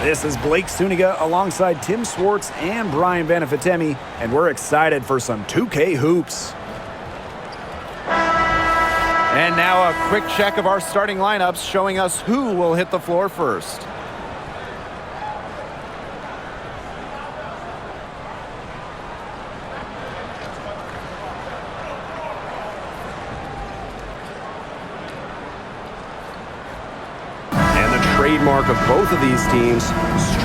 This is Blake Suniga alongside Tim Swartz and Brian Banafitemi, and we're excited for some 2K hoops. And now a quick check of our starting lineups showing us who will hit the floor first. Trademark of both of these teams,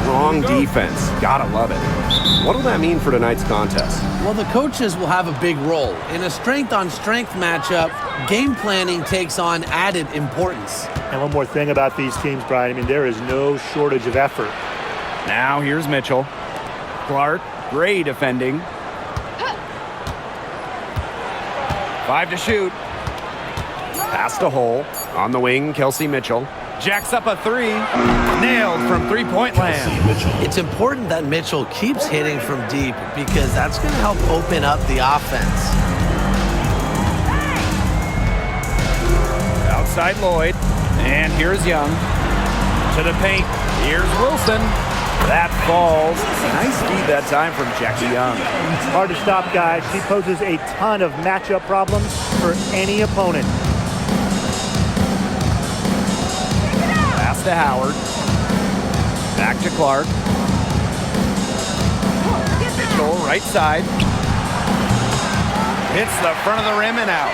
strong defense. Gotta love it. What will that mean for tonight's contest? Well, the coaches will have a big role. In a strength-on-strength matchup, game planning takes on added importance. And one more thing about these teams, Brian. I mean, there is no shortage of effort. Now here's Mitchell. Clark, great defending. 5 to shoot. Pass to Hole. On the wing, Kelsey Mitchell. Jacks up a 3. Nailed from three-point land. It's important that Mitchell keeps hitting from deep because that's going to help open up the offense. Outside Lloyd. And here's Young. To the paint. Here's Wilson. That falls. Nice feed that time from Jackie Young. Hard to stop, guys. She poses a ton of matchup problems for any opponent. To Howard. Back to Clark. Mitchell, right side. Hits the front of the rim and out.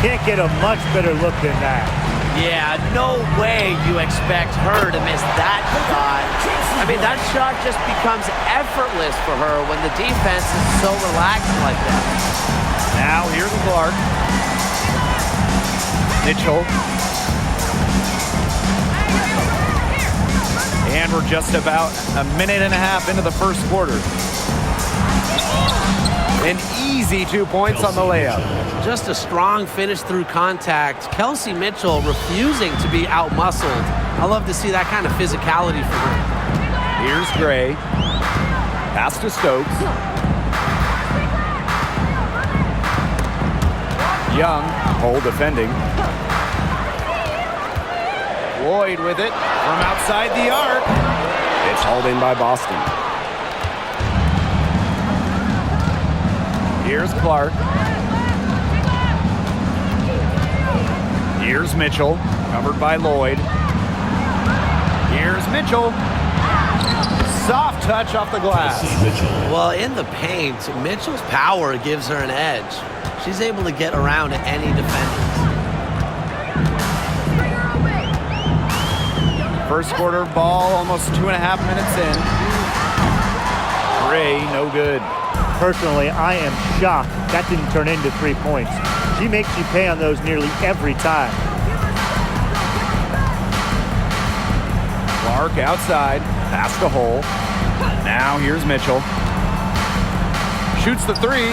Can't get a much better look than that. Yeah, no way you expect her to miss that shot. I mean, that shot just becomes effortless for her when the defense is so relaxed like that. Now here's Clark. Mitchell. And we're just about a minute and a half into the first quarter. An easy 2 points on the layup. Just a strong finish through contact. Kelsey Mitchell refusing to be outmuscled. I love to see that kind of physicality from her. Here's Gray. Pass to Stokes. Young, Hole defending. Lloyd with it from outside the arc. It's hauled in by Boston. Here's Clark. Here's Mitchell, covered by Lloyd. Here's Mitchell. Soft touch off the glass. Well, in the paint, Mitchell's power gives her an edge. She's able to get around any defender. First quarter ball, almost 2.5 minutes in. Gray, no good. Personally, I am shocked that didn't turn into 3 points. She makes you pay on those nearly every time. Clark outside, pass to Hole. Now here's Mitchell. Shoots the 3.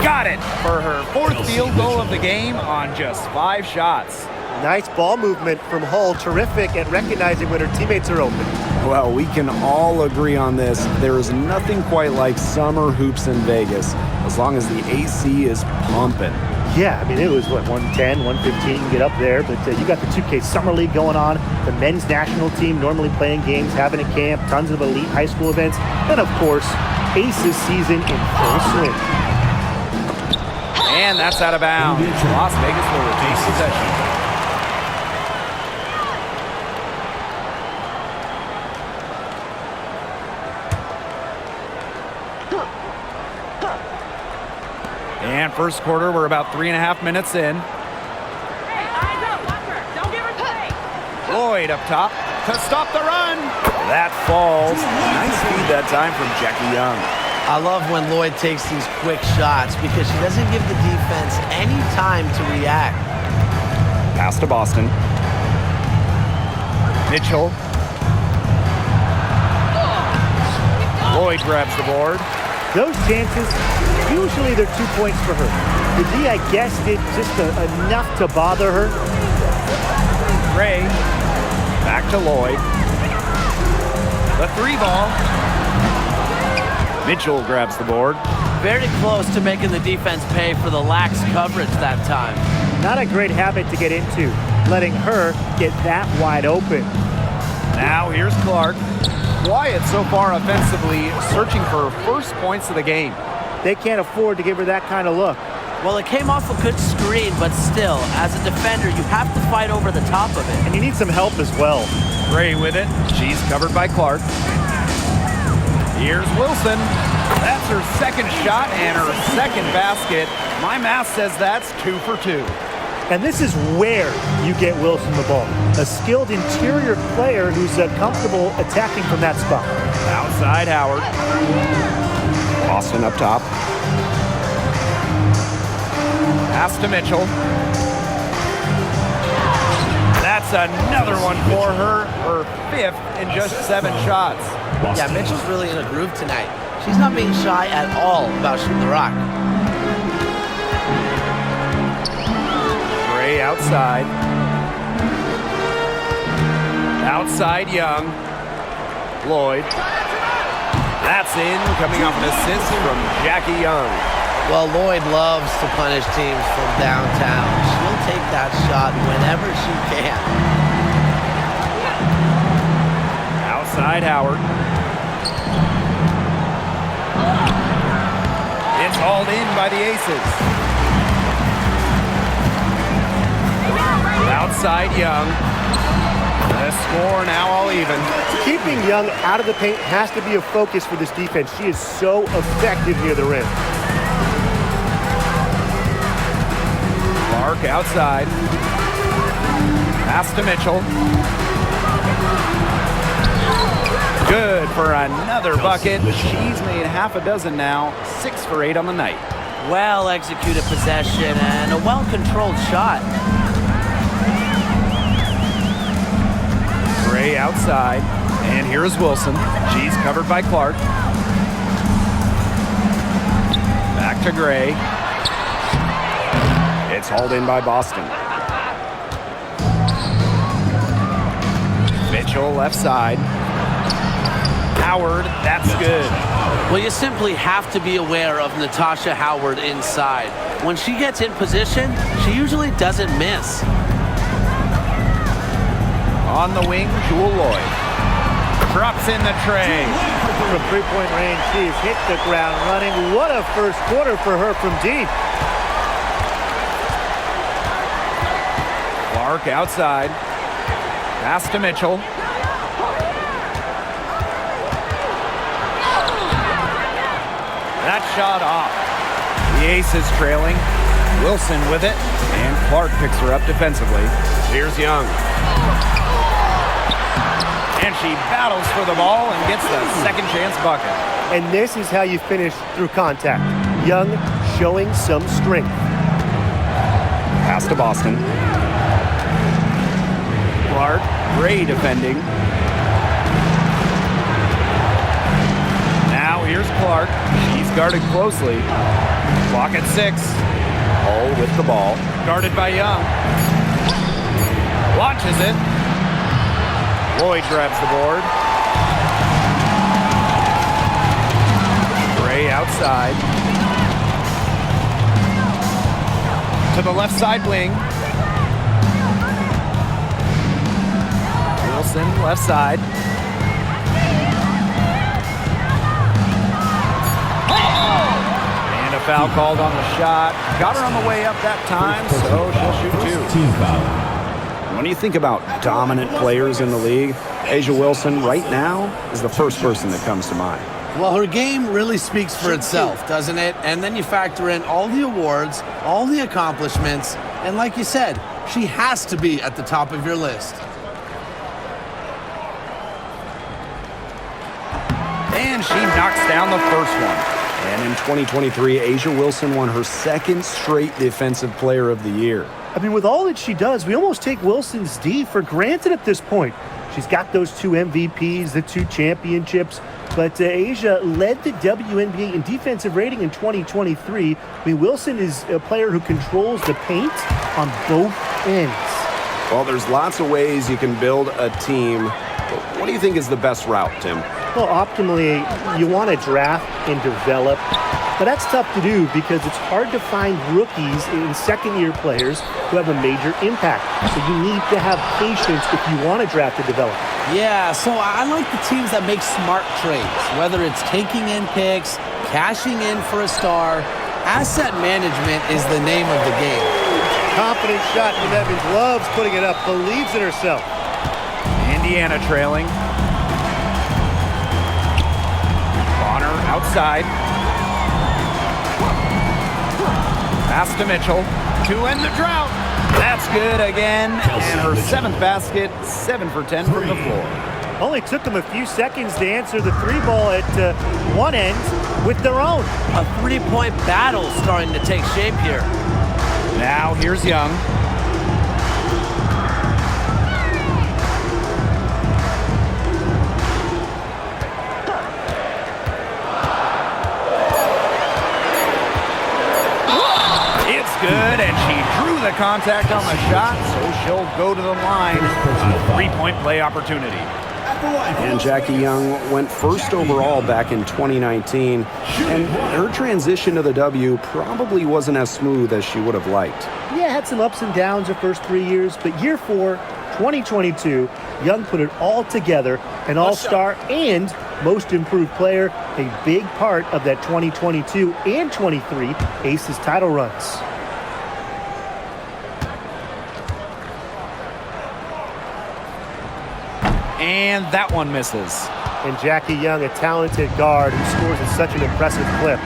Got it for her 4th field goal of the game on just 5 shots. Nice ball movement from Hull. Terrific at recognizing when her teammates are open. Well, we can all agree on this. There is nothing quite like summer hoops in Vegas, as long as the AC is pumping. Yeah, I mean, it was, 110, 115, get up there. But you got the 2K Summer League going on, the men's national team normally playing games, having a camp, tons of elite high school events, and, of course, ACES season in full swing. And that's out of bounds. Las Vegas will retain possession. And first quarter, we're about 3.5 minutes in. Lloyd up top to stop the run. That falls. Nice feed that time from Jackie Young. I love when Lloyd takes these quick shots because she doesn't give the defense any time to react. Pass to Boston. Mitchell. Lloyd grabs the board. Those chances, usually they're 2 points for her. The D, I guess, did just enough to bother her. Gray. Back to Lloyd. The 3 ball. Mitchell grabs the board. Very close to making the defense pay for the lax coverage that time. Not a great habit to get into, letting her get that wide open. Now here's Clark. quiet so far offensively, searching for first points of the game. They can't afford to give her that kind of look. Well, it came off a good screen, but still, as a defender, you have to fight over the top of it. And you need some help as well. Gray with it. She's covered by Clark. Here's Wilson. That's her second shot and her second basket. My math says that's 2 for 2. And this is where you get Wilson the ball. A skilled interior player who's comfortable attacking from that spot. Outside Howard. Boston up top. Pass to Mitchell. That's another one for her. Her 5th in just 7 shots. Yeah, Mitchell's really in a groove tonight. She's not being shy at all about shooting the rock. Gray outside. Outside Young. Lloyd. That's in, coming off an assist from Jackie Young. Well, Lloyd loves to punish teams from downtown. She'll take that shot whenever she can. Outside Howard. It's hauled in by the Aces. Outside Young. The score now all even. Keeping Young out of the paint has to be a focus for this defense. She is so effective near the rim. Clark outside. Pass to Mitchell. Good for another bucket. She's made half a dozen now. 6 for 8 on the night. Well executed possession and a well-controlled shot. Gray outside. And here's Wilson. She's covered by Clark. Back to Gray. It's hauled in by Boston. Mitchell left side. Howard, that's good. Well, you simply have to be aware of Natasha Howard inside. When she gets in position, she usually doesn't miss. On the wing, Jewel Lloyd. Drops in the tray. From three-point range, she's hit the ground running. What a first quarter for her from deep. Clark outside. Pass to Mitchell. That shot off. The Aces trailing. Wilson with it. And Clark picks her up defensively. Here's Young. And she battles for the ball and gets the second chance bucket. And this is how you finish through contact. Young showing some strength. Pass to Boston. Clark, Gray defending. Now here's Clark. She's guarded closely. Clock at 6. Hull with the ball. Guarded by Young. Launches it. Lloyd grabs the board. Gray outside. To the left side wing. Wilson, left side. And a foul called on the shot. Got her on the way up that time, so she'll shoot 2. Team foul. When you think about dominant players in the league, A'ja Wilson right now is the first person that comes to mind. Well, her game really speaks for itself, doesn't it? And then you factor in all the awards, all the accomplishments, and like you said, she has to be at the top of your list. And she knocks down the first one. And in 2023, A'ja Wilson won her second straight Defensive Player of the Year. I mean, with all that she does, we almost take Wilson's D for granted at this point. She's got those 2 MVPs, the 2 championships, but A'ja led the WNBA in defensive rating in 2023. I mean, Wilson is a player who controls the paint on both ends. Well, there's lots of ways you can build a team. But what do you think is the best route, Tim? Well, optimally, you want to draft and develop But that's tough to do because it's hard to find rookies and second-year players who have a major impact. So you need to have patience if you want to draft and develop. Yeah, so I like the teams that make smart trades, whether it's taking in picks, cashing in for a star. Asset management is the name of the game. Confident shot from Evans. Loves putting it up. Believes in herself. Indiana trailing. Bonner outside. Pass to Mitchell to end the drought. That's good again. And her 7th basket, 7 for 10 from the floor. Only took them a few seconds to answer the 3-ball at one end with their own. A 3-point battle starting to take shape here. Now here's Young. Good, and she drew the contact on the shot, so she'll go to the line. A 3-point play opportunity. And Jackie Young went first overall back in 2019, and her transition to the W probably wasn't as smooth as she would have liked. Yeah, had some ups and downs her first 3 years, but year 4, 2022, Young put it all together, an all-star and most improved player, a big part of that 2022 and 23 ACES title runs. And that one misses. And Jackie Young, a talented guard who scores at such an impressive clip.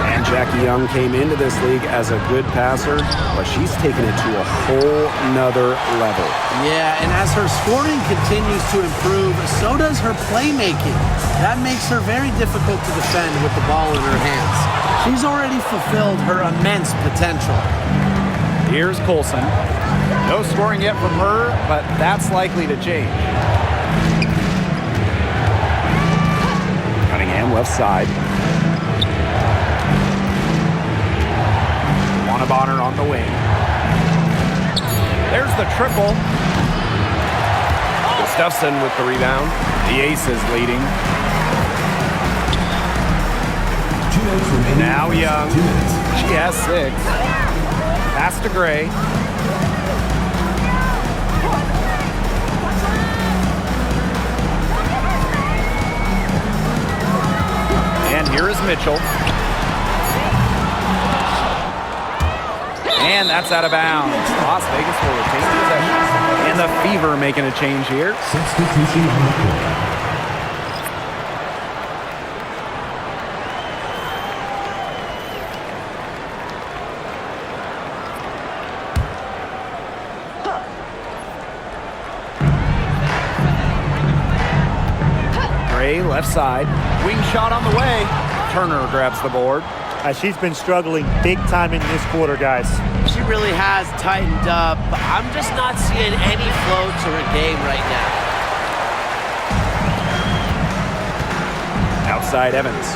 And Jackie Young came into this league as a good passer, but she's taken it to a whole nother level. Yeah, and as her scoring continues to improve, so does her playmaking. That makes her very difficult to defend with the ball in her hands. She's already fulfilled her immense potential. Here's Colson. No scoring yet from her, but that's likely to change. Cunningham left side. Bonner on the wing. There's the triple. Gustafson with the rebound. The Aces leading. Now Young. She has 6. Pass to Gray. And here is Mitchell. And that's out of bounds. Las Vegas will retain possession. And the Fever making a change here. Substitution on the court. Gray left side. Wing shot on the way. Turner grabs the board. She's been struggling big time in this quarter, guys. She really has tightened up, but I'm just not seeing any flow to her game right now. Outside Evans.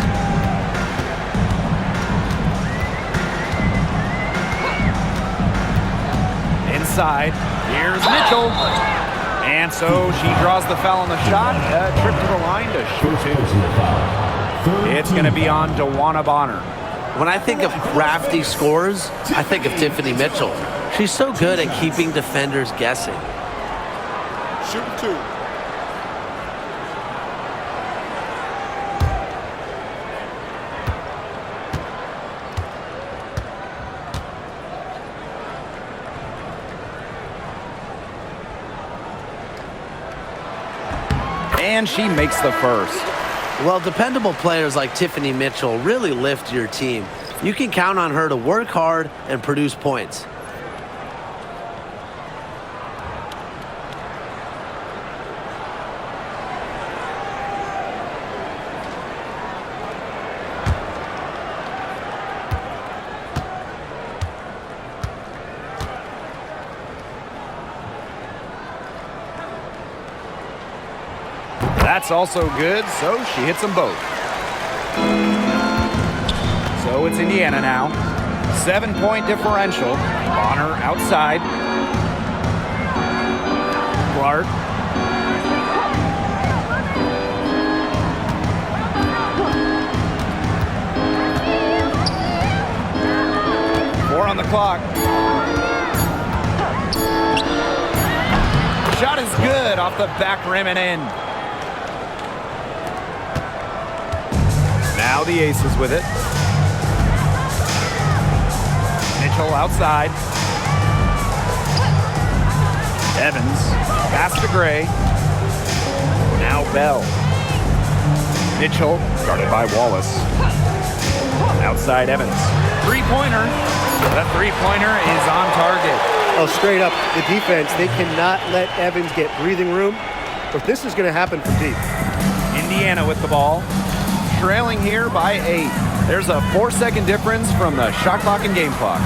Inside. Here's Mitchell. And so she draws the foul on the shot. Trip to the line to shoot 2. It's going to be on DeWanna Bonner. When I think of crafty scorers, I think of Tiffany Mitchell. She's so good at keeping defenders guessing. Shooting 2. And she makes the first. Well, dependable players like Tiffany Mitchell really lift your team. You can count on her to work hard and produce points. That's also good, so she hits them both. So it's Indiana now. 7-point differential. Bonner outside. Clark. on the clock. Shot is good off the back rim and in. Now the Aces with it. Mitchell outside. Evans, pass to Gray. Now Bell. Mitchell, guarded by Wallace. Outside Evans. Three-pointer. The three-pointer is on target. Oh, straight up, the defense, they cannot let Evans get breathing room, but this is going to happen from deep. Indiana with the ball. Trailing here by 8. There's a 4-second difference from the shot clock and game clock.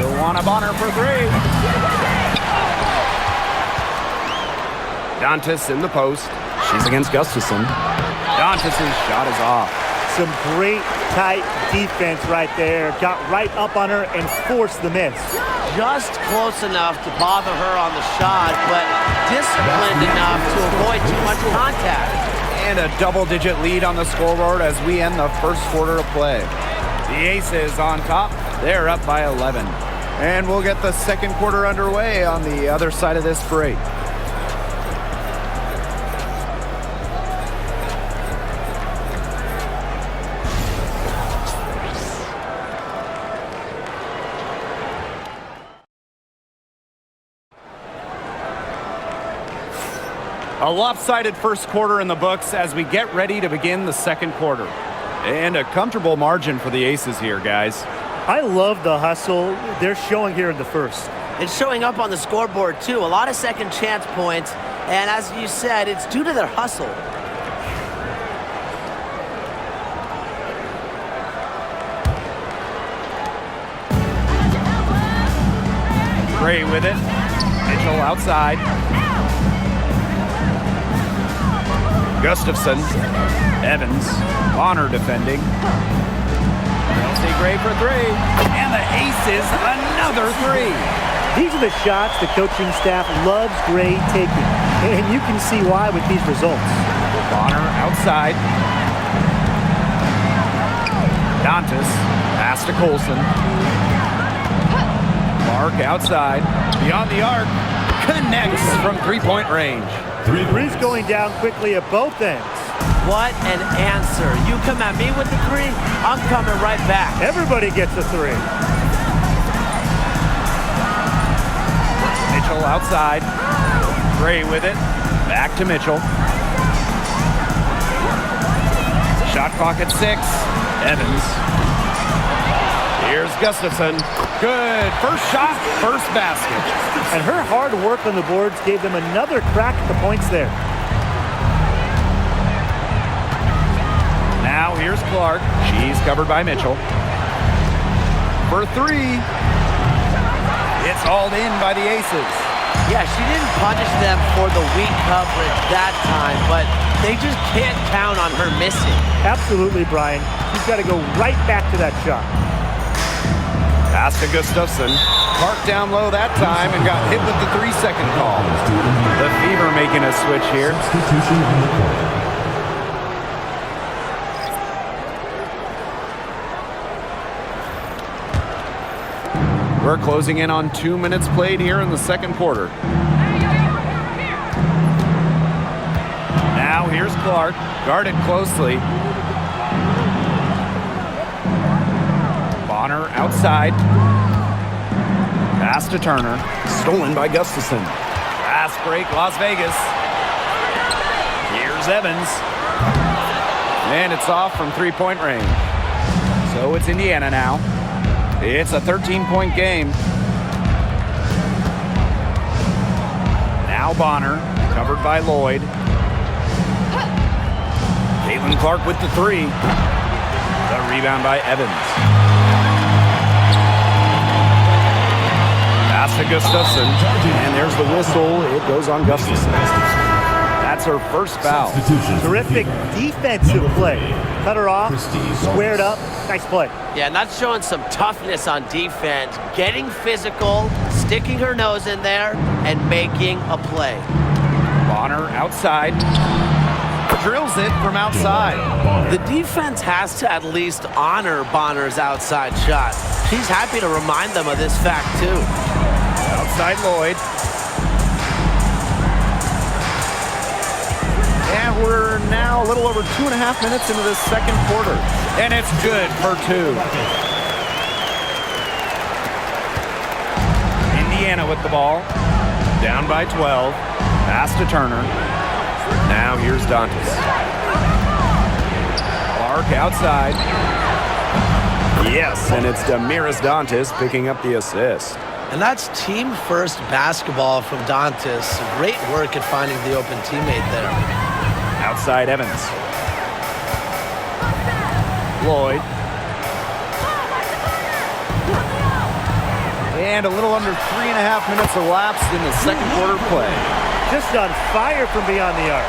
Joanna Bonner for 3. Dantas in the post. She's against Gustafson. Dantas' shot is off. Some great tight defense right there. Got right up on her and forced the miss. Just close enough to bother her on the shot, but disciplined enough to avoid too much contact. And a double-digit lead on the scoreboard as we end the first quarter of play. The Aces on top. They're up by 11. And we'll get the second quarter underway on the other side of this break. A lopsided first quarter in the books as we get ready to begin the second quarter. And a comfortable margin for the Aces here, guys. I love the hustle they're showing here in the first. It's showing up on the scoreboard, too. A lot of second chance points. And as you said, it's due to their hustle. Gray with it. Mitchell outside. Gustafson. Evans. Bonner defending. Chelsea Gray for 3. And the Aces, another 3. These are the shots the coaching staff loves Gray taking. And you can see why with these results. Bonner outside. Dantas. Pass to Colson. Clark outside. Beyond the arc. Connects from three-point range. Three's going down quickly at both ends. What an answer. You come at me with the 3, I'm coming right back. Everybody gets a 3. Mitchell outside. Gray with it. Back to Mitchell. Shot clock at 6. Evans. Here's Gustafson. Good. First shot, first basket. And her hard work on the boards gave them another crack at the points there. Now here's Clark. She's covered by Mitchell. For 3. It's hauled in by the Aces. Yeah, she didn't punish them for the weak coverage that time, but they just can't count on her missing. Absolutely, Brian. She's got to go right back to that shot. Pass to Gustafson. Clark down low that time and got hit with the 3-second call. The Fever making a switch here. Substitution on the court. We're closing in on 2 minutes played here in the second quarter. Now here's Clark, guarded closely. Bonner outside. Pass to Turner. Stolen by Gustafson. Fast break, Las Vegas. Here's Evans. And it's off from three-point range. So it's Indiana now. It's a 13-point game. Now Bonner, covered by Lloyd. Caitlin-Clark with the 3. The rebound by Evans. Pass to Gustafson. And there's the whistle. It goes on Gustafson. That's her first foul. Terrific defensive play. Cut her off, squared up. Nice play. Yeah, and that's showing some toughness on defense. Getting physical, sticking her nose in there, and making a play. Bonner outside. drills it from outside. The defense has to at least honor Bonner's outside shot. She's happy to remind them of this fact, too. Outside Lloyd. And we're now a little over 2.5 minutes into this second quarter. And it's good for 2. Indiana with the ball. Down by 12. Pass to Turner. Now here's Dantas. Clark outside. Yes, and it's Damiris Dantas picking up the assist. And that's team-first basketball from Dantas. Great work at finding the open teammate there. Outside Evans. Lloyd. And a little under 3.5 minutes elapsed in the second quarter play. Just on fire from beyond the arc.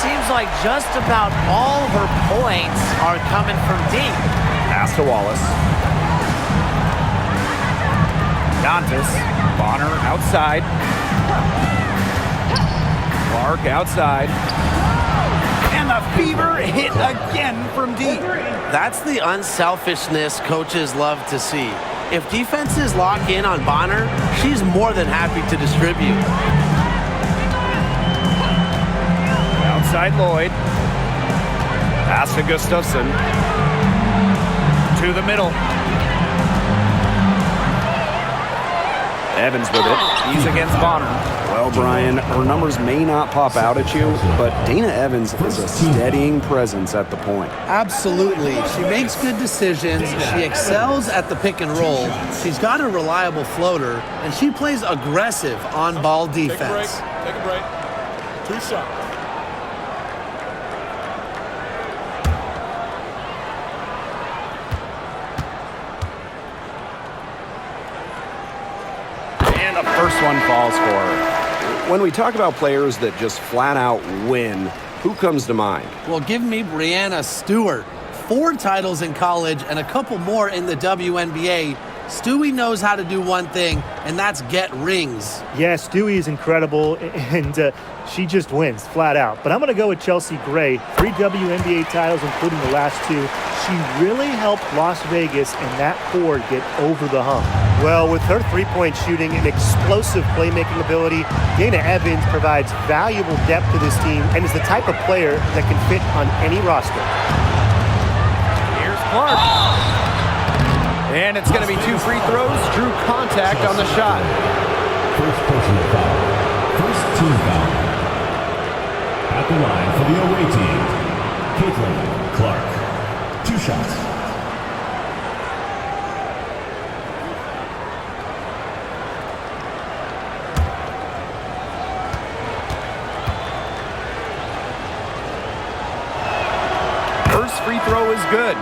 Seems like just about all her points are coming from deep. Pass to Wallace. Dantas. Bonner outside. Clark outside. And the fever hit again from deep. That's the unselfishness coaches love to see. If defenses lock in on Bonner, she's more than happy to distribute. Outside Lloyd. Pass to Gustafson. To the middle. Evans with it. He's against Bonner. Well, Brian, her numbers may not pop out at you, but Dana Evans is a steadying presence at the point. Absolutely. She makes good decisions. She excels at the pick and roll. She's got a reliable floater, and she plays aggressive on-ball defense. Take a break. 2 shots. And the first one falls for her. When we talk about players that just flat out win, who comes to mind? Well, give me Breanna Stewart. 4 titles in college and a couple more in the WNBA. Stewie knows how to do one thing, and that's get rings. Yeah, Stewie is incredible, and she just wins, flat out. But I'm going to go with Chelsea Gray. 3 WNBA titles, including the last 2. She really helped Las Vegas and that core get over the hump. Well, with her three-point shooting and explosive playmaking ability, Dana Evans provides valuable depth to this team and is the type of player that can fit on any roster. Here's Clark. And it's going to be 2 free throws. Drew contact on the shot. First personal foul. First team foul. At the line for the away team, Caitlin Clark. 2 shots. First free throw is good.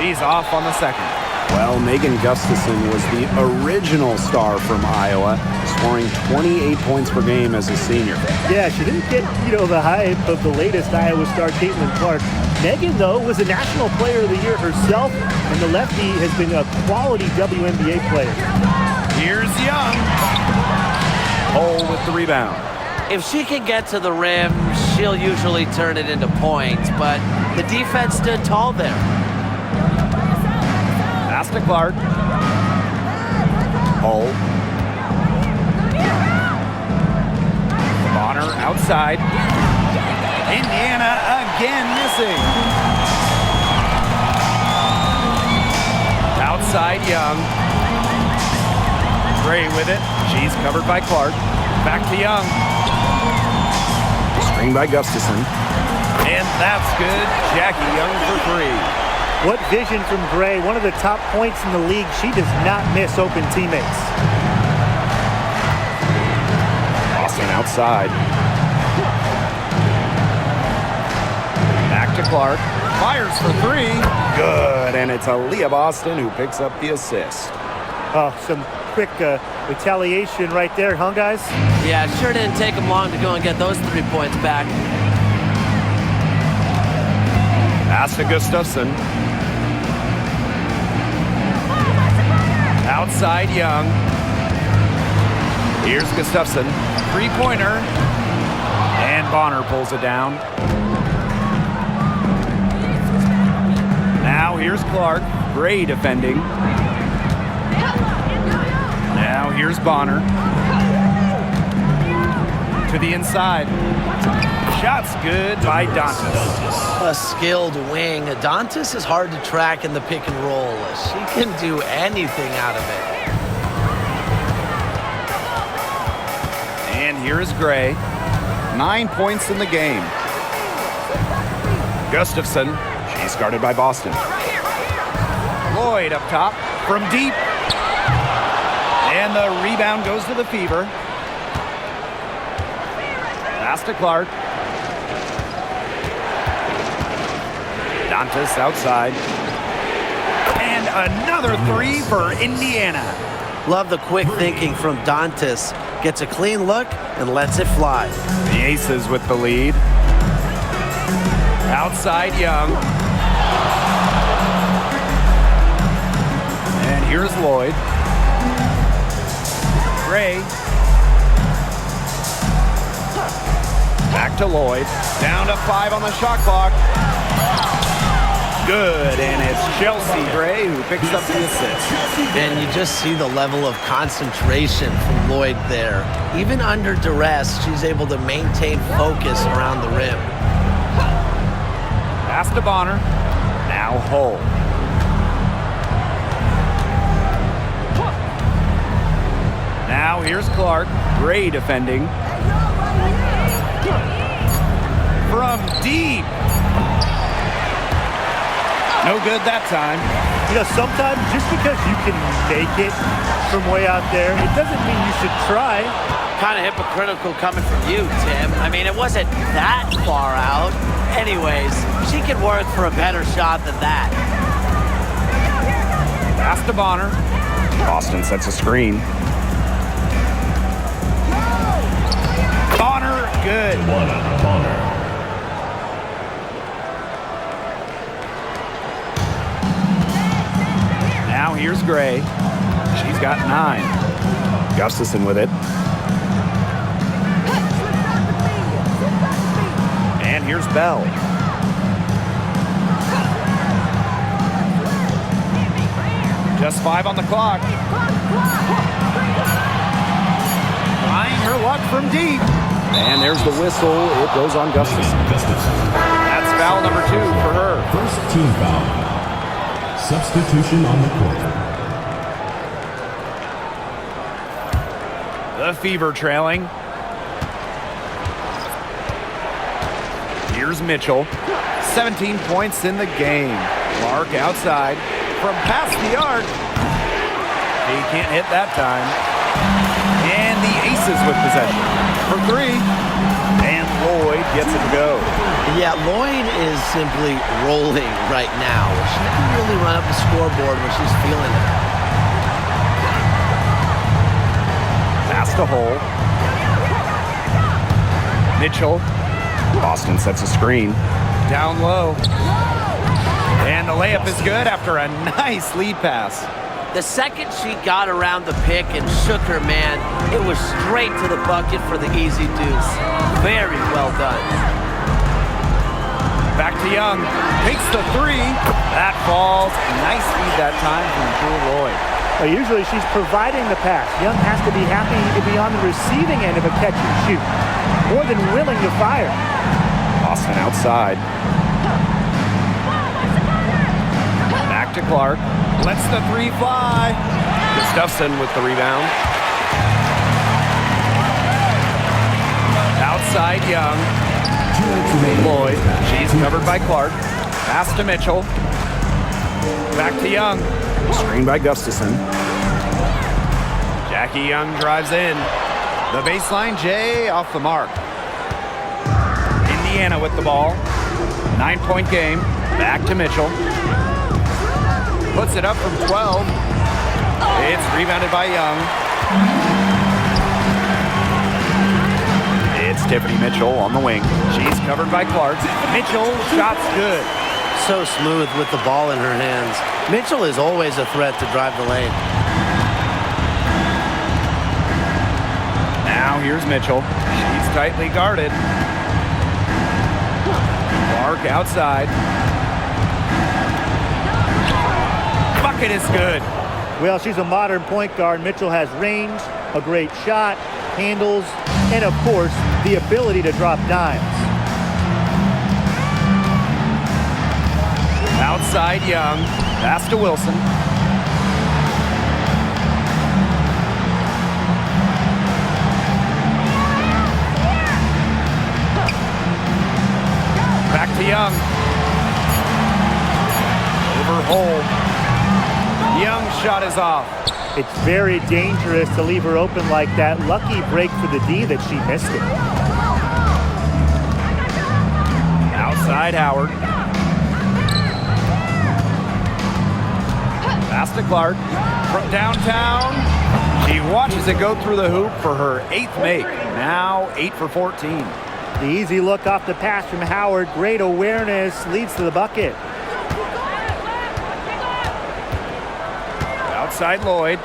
He's off on the second. Well, Megan Gustafson was the original star from Iowa, scoring 28 points per game as a senior. Yeah, she didn't get, the hype of the latest Iowa star, Caitlin Clark. Megan, though, was a National Player of the Year herself, and the lefty has been a quality WNBA player. Here's Young. Hole with the rebound. If she can get to the rim, she'll usually turn it into points, but the defense stood tall there. Pass to Clark. Hole. Bonner outside. Indiana again missing. Outside Young. Gray with it. She's covered by Clark. Back to Young. Screen by Gustafson. And that's good. Jackie Young for 3. What vision from Gray, one of the top points in the league. She does not miss open teammates. Austin outside. Back to Clark. Fires for 3. Good, and it's Aaliyah Boston who picks up the assist. Oh, some quick retaliation right there, huh, guys? Yeah, it sure didn't take them long to go and get those 3 points back. Pass to Gustafson. Outside Young. Here's Gustafson. Three-pointer. And Bonner pulls it down. Now here's Clark. Gray defending. Now here's Bonner. To the inside. Shot's good by Dantas. A skilled wing. Dantas is hard to track in the pick and roll. She can do anything out of it. And here is Gray. 9 points in the game. Gustafson. She's guarded by Boston. Lloyd up top from deep. And the rebound goes to the Fever. Pass to Clark. Dantas outside. And another three for Indiana. Love the quick thinking from Dantas. Gets a clean look and lets it fly. The Aces with the lead. Outside Young. And here's Lloyd. Gray. Back to Lloyd. Down to 5 on the shot clock. Good, and it's Chelsea Gray who picks up the assist. And you just see the level of concentration from Lloyd there. Even under duress, she's able to maintain focus around the rim. Pass to Bonner. Now Hull. Now here's Clark. Gray defending. From deep. No good that time. You know, sometimes just because you can make it from way out there, it doesn't mean you should try. Kind of hypocritical coming from you, Tim. I mean, it wasn't that far out. Anyways, she could work for a better shot than that. Pass to Bonner. Boston sets a screen. Bonner, good. Bonner. Now here's Gray. She's got 9. Gustafson with it. And here's Bell. Just 5 on the clock. Trying her luck from deep. And there's the whistle. It goes on Gustafson. That's foul number 2 for her. First team foul. Substitution on the court. The Fever trailing. Here's Mitchell. 17 points in the game. Clark outside. From past the arc. He can't hit that time. And the Aces with possession. For 3. And Lloyd gets it to go. Yeah, Lloyd is simply rolling right now. She can really run up the scoreboard when she's feeling it. Pass to Hull. Mitchell. Boston sets a screen. Down low. And the layup is good after a nice lead pass. The second she got around the pick and shook her man, it was straight to the bucket for the easy deuce. Very well done. Back to Young. Takes the 3. That falls. Nice feed that time from Drew Lloyd. Well, usually she's providing the pass. Young has to be happy to be on the receiving end of a catch and shoot. More than willing to fire. Boston outside. Back to Clark. Lets the 3 fly. Gustafson with the rebound. Outside Young. Lloyd. She's covered by Clark. Pass to Mitchell. Back to Young. Screen by Gustafson. Jackie Young drives in. The baseline, Jay off the mark. Indiana with the ball. 9-point game. Back to Mitchell. Puts it up from 12. It's rebounded by Young. It's Tiffany Mitchell on the wing. She's covered by Clark. Mitchell, shot's good. So smooth with the ball in her hands. Mitchell is always a threat to drive the lane. Now here's Mitchell. She's tightly guarded. Clark outside. Bucket is good. Well, she's a modern point guard. Mitchell has range, a great shot, handles, and of course, the ability to drop dimes. Outside Young. Pass to Wilson. Back to Young. Over Hole. Young's shot is off. It's very dangerous to leave her open like that. Lucky break for the D that she missed it. Outside Howard. Pass to Clark. From downtown. She watches it go through the hoop for her 8th make. Now 8 for 14. The easy look off the pass from Howard. Great awareness. Leads to the bucket. Outside Lloyd.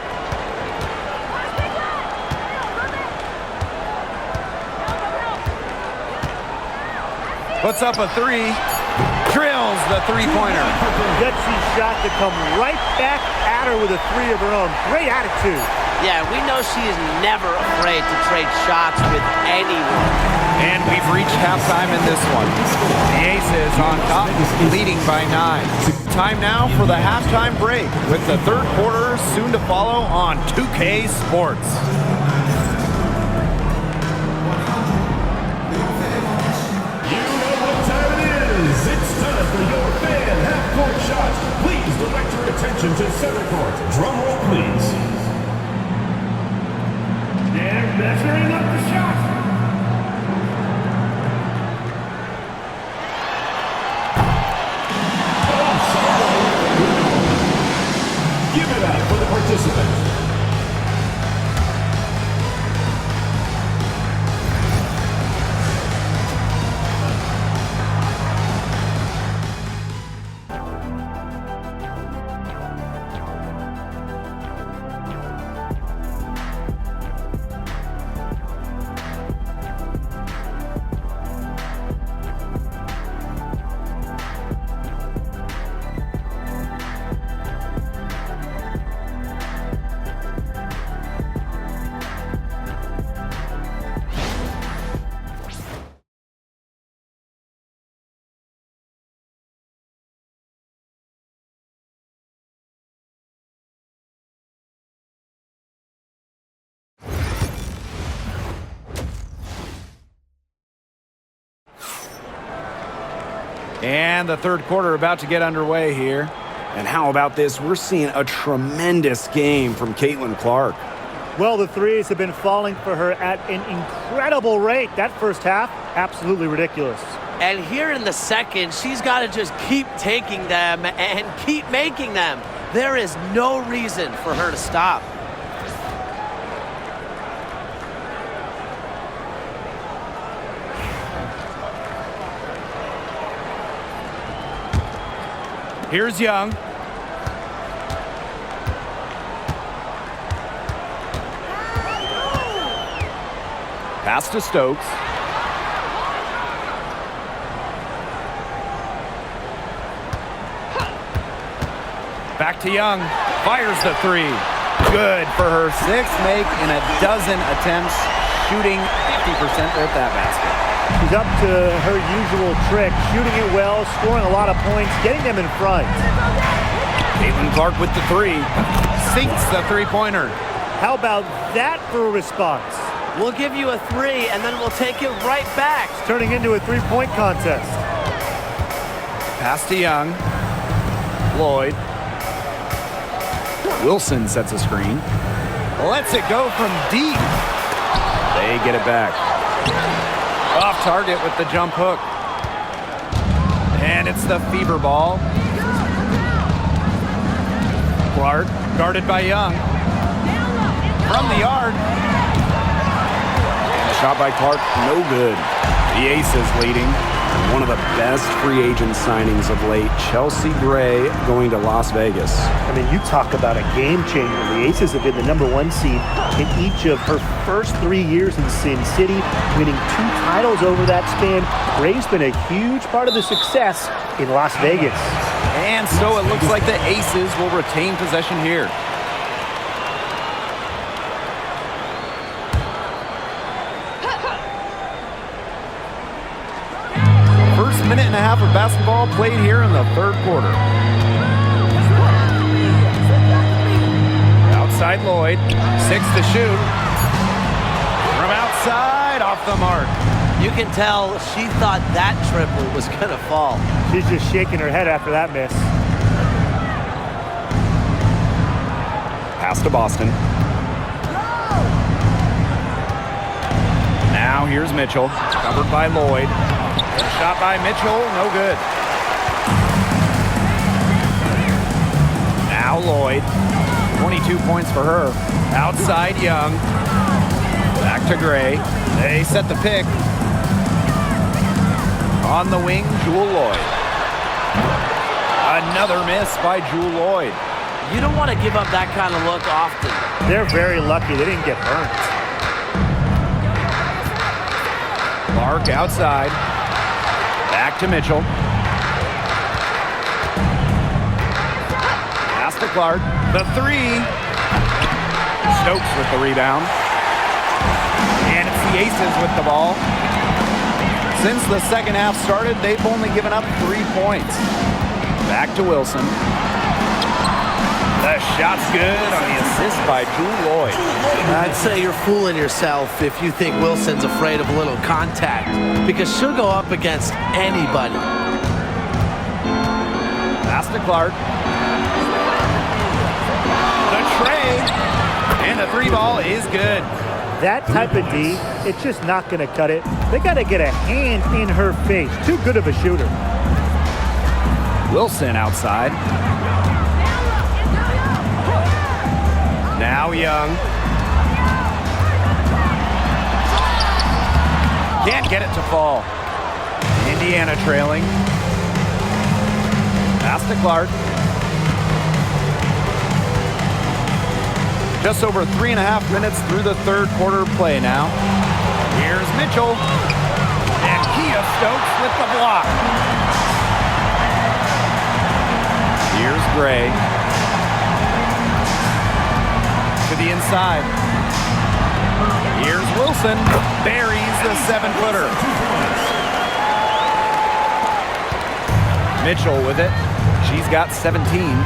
Puts up a 3. Drills the three-pointer. Gutsy shot to come right back at her with a 3 of her own. Great attitude. Yeah, we know she is never afraid to trade shots with anyone. And we've reached halftime in this one. The Aces on top, leading by 9. Time now for the halftime break, with the third quarter soon to follow on 2K Sports. You know what time it is. It's time for your fan half-court shots. Please direct your attention to center court. Drum roll, please. They're measuring up the shot. Give it up for the participants. And the third quarter about to get underway here. And how about this? We're seeing a tremendous game from Caitlin-Clark. Well, the threes have been falling for her at an incredible rate. That first half, absolutely ridiculous. And here in the second, she's got to just keep taking them and keep making them. There is no reason for her to stop. Here's Young. Pass to Stokes. Back to Young. Fires the 3. Good for her 6th make in a dozen attempts, shooting 50% at that basket. She's up to her usual trick, shooting it well, scoring a lot of points, getting them in front. Caitlin-Clark with the 3. Sinks the three-pointer. How about that for a response? We'll give you a 3, and then we'll take it right back. It's turning into a three-point contest. Pass to Young. Lloyd. Wilson sets a screen. Lets it go from deep. They get it back. Off target with the jump hook. And it's the fever ball. Clark, guarded by Young. From the yard. And a shot by Clark, no good. The Aces leading. One of the best free agent signings of late, Chelsea Gray going to Las Vegas. I mean, you talk about a game changer. The Aces have been the #1 seed in each of her first 3 years in Sin City, winning 2 titles over that span. Gray's been a huge part of the success in Las Vegas. And so it looks like the Aces will retain possession here. First minute and a half of basketball played here in the third quarter. Outside Lloyd, 6 to shoot. From outside, off the mark. You can tell she thought that triple was going to fall. She's just shaking her head after that miss. Pass to Boston. Now here's Mitchell, covered by Lloyd. Shot by Mitchell, no good. Now Lloyd, 22 points for her. Outside Young. Back to Gray. They set the pick. On the wing, Jewel Lloyd. Another miss by Jewel Lloyd. You don't want to give up that kind of look often. They're very lucky they didn't get burnt. Clark outside. Back to Mitchell. Pass to Clark. The 3. Stokes with the rebound. And it's the Aces with the ball. Since the second half started, they've only given up 3 points. Back to Wilson. The shot's good on the assist by Jewel Lloyd. I'd say you're fooling yourself if you think Wilson's afraid of a little contact, because she'll go up against anybody. Pass to Clark. The tray. And the 3 ball is good. That type of D, it's just not going to cut it. They got to get a hand in her face. Too good of a shooter. Wilson outside. Now Young. Can't get it to fall. Indiana trailing. Pass to Clark. Just over 3.5 minutes through the third quarter play now. Here's Mitchell. And Kia Stokes with the block. Here's Gray. To the inside. Here's Wilson. Buries the 7-footer. Mitchell with it. She's got 17.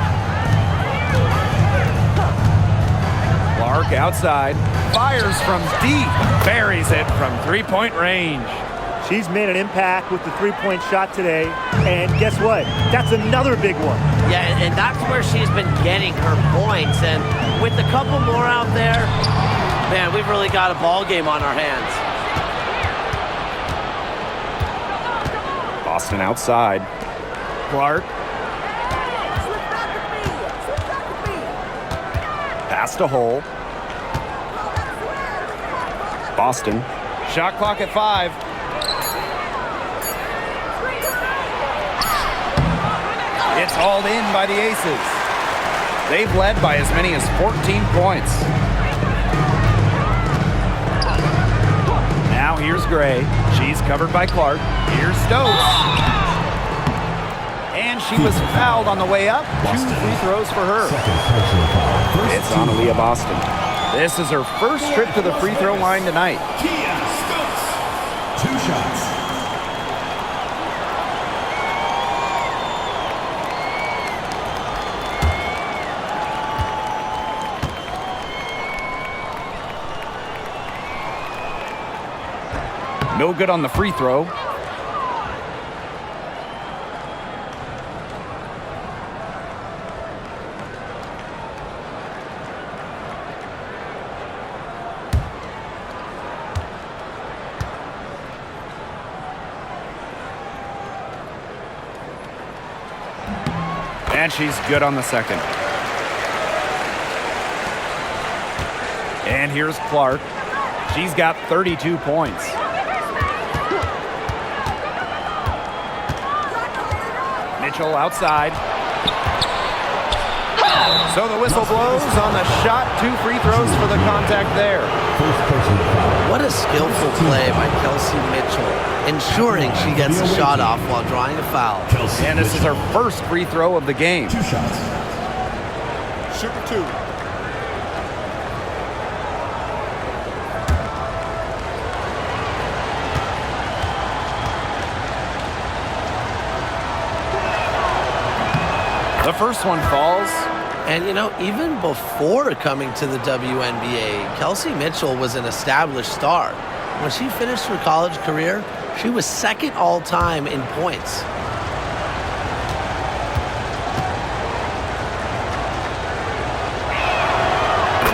Clark outside. Fires from deep. Buries it from 3-point range. She's made an impact with the 3-point shot today. And guess what? That's another big one. Yeah, and that's where she's been getting her points. And with a couple more out there, man, we've really got a ball game on our hands. Boston outside. Clark. Pass to Hull. Boston. Shot clock at 5. It's hauled in by the Aces. They've led by as many as 14 points. Now here's Gray. She's covered by Clark. Here's Stokes. And she was fouled on the way up. 2 free throws for her. It's on Aaliyah Boston. This is her first trip to the free throw line tonight. 2 shots. No good on the free throw. And she's good on the second. And here's Clark. She's got 32 points. Mitchell outside. So the whistle blows on the shot. 2 free throws for the contact there. What a skillful play by Kelsey Mitchell, ensuring she gets the shot off while drawing a foul. And this is her first free throw of the game. 2 shots. Shoot for 2. The first one falls. And, you know, even before coming to the WNBA, Kelsey Mitchell was an established star. When she finished her college career, she was second all-time in points.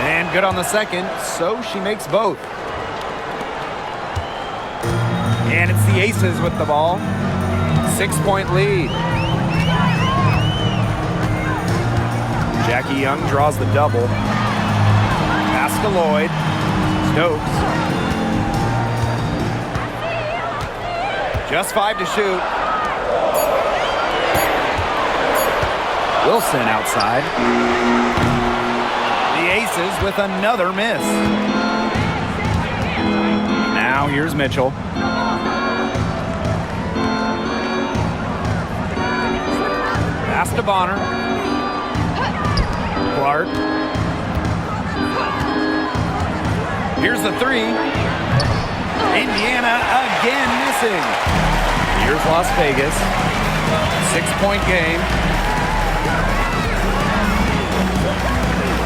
And good on the second, so she makes both. And it's the Aces with the ball. 6-point lead. Jackie Young draws the double. Pass to Lloyd. Stokes. Just 5 to shoot. Wilson outside. The Aces with another miss. Now here's Mitchell. Pass to Bonner. Clark. Here's the 3. Indiana again missing. Here's Las Vegas. 6-point game.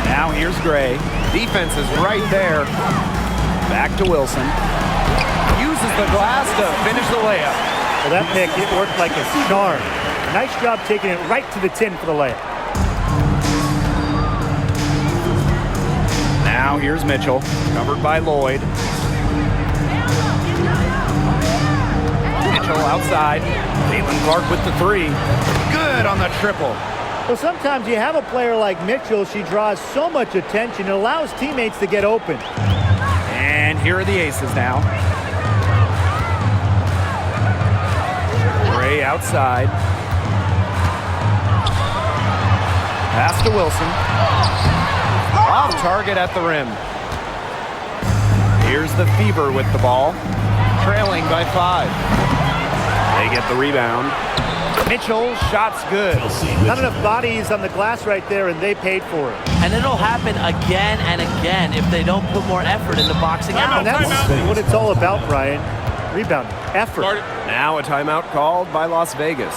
Now here's Gray. Defense is right there. Back to Wilson. Uses the glass to finish the layup. Well, that pick, it worked like a charm. Nice job taking it right to the tin for the layup. Now here's Mitchell, covered by Lloyd. Mitchell outside. Caitlinclark with the 3. Good on the triple. Well, sometimes you have a player like Mitchell. She draws so much attention. It allows teammates to get open. And here are the Aces now. Gray outside. Pass to Wilson. Off target at the rim. Here's the Fever with the ball. Trailing by 5. They get the rebound. Mitchell, shot's good. Not enough bodies on the glass right there, and they paid for it. And it'll happen again and again if they don't put more effort into boxing out. And that's what it's all about, Brian. Rebounding, effort. Now a timeout called by Las Vegas.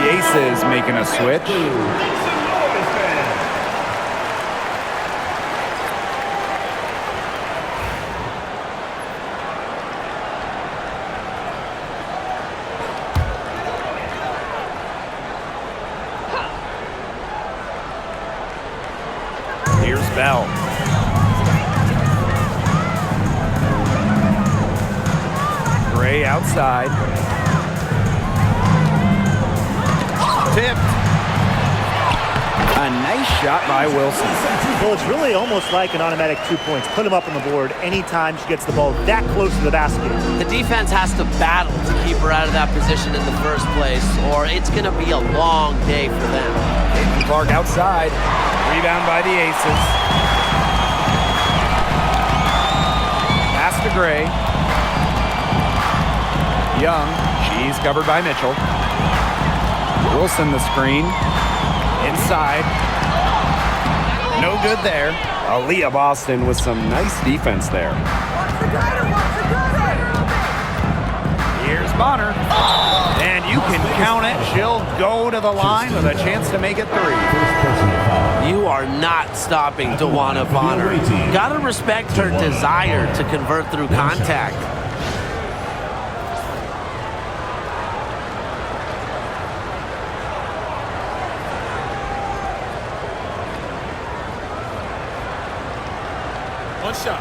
Aces making a switch. Here's Bell. Gray outside. tipped. A nice shot by Wilson. Well, it's really almost like an automatic 2 points. Put them up on the board anytime she gets the ball that close to the basket. The defense has to battle to keep her out of that position in the first place, or it's going to be a long day for them. Clark outside. Rebound by the Aces. Pass to Gray. Young. She's covered by Mitchell. Wilson the screen. Inside. No good there. Aaliyah Boston with some nice defense there. Here's Bonner. And you can count it. She'll go to the line with a chance to make it 3. You are not stopping DeWanna Bonner. Gotta respect her desire to convert through contact. One shot.